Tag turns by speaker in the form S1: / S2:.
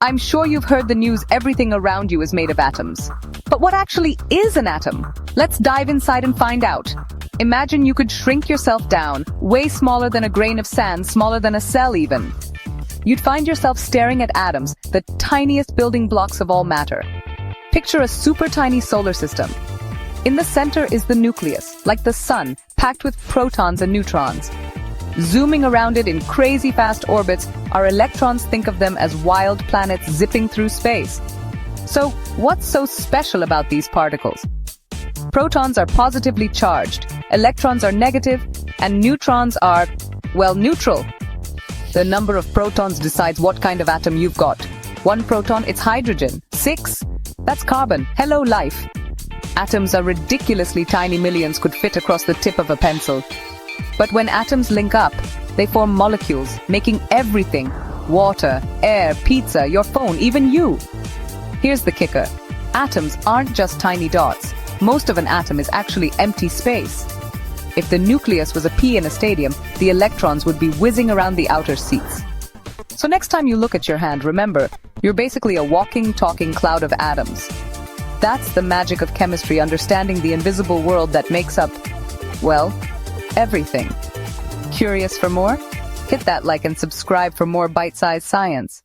S1: I'm sure you've heard the news everything around you is made of atoms. But what actually is an atom? Let's dive inside and find out. Imagine you could shrink yourself down, way smaller than a grain of sand, smaller than a cell even. You'd find yourself staring at atoms, the tiniest building blocks of all matter. Picture a super tiny solar system. In the center is the nucleus, like the sun, packed with protons and neutrons. Zooming around it in crazy fast orbits, our electrons think of them as wild planets zipping through space. So, what's so special about these particles? Protons are positively charged, electrons are negative, and neutrons are, well, neutral. The number of protons decides what kind of atom you've got. 1 proton, it's hydrogen. 6, that's carbon. Hello, life. Atoms are ridiculously tiny, millions could fit across the tip of a pencil. But when atoms link up, they form molecules, making everything. Water, air, pizza, your phone, even you. Here's the kicker. Atoms aren't just tiny dots. Most of an atom is actually empty space. If the nucleus was a pea in a stadium, the electrons would be whizzing around the outer seats. So next time you look at your hand, remember, you're basically a walking, talking cloud of atoms. That's the magic of chemistry, understanding the invisible world that makes up, well, everything. Curious for more? Hit that like and subscribe for more bite-sized science.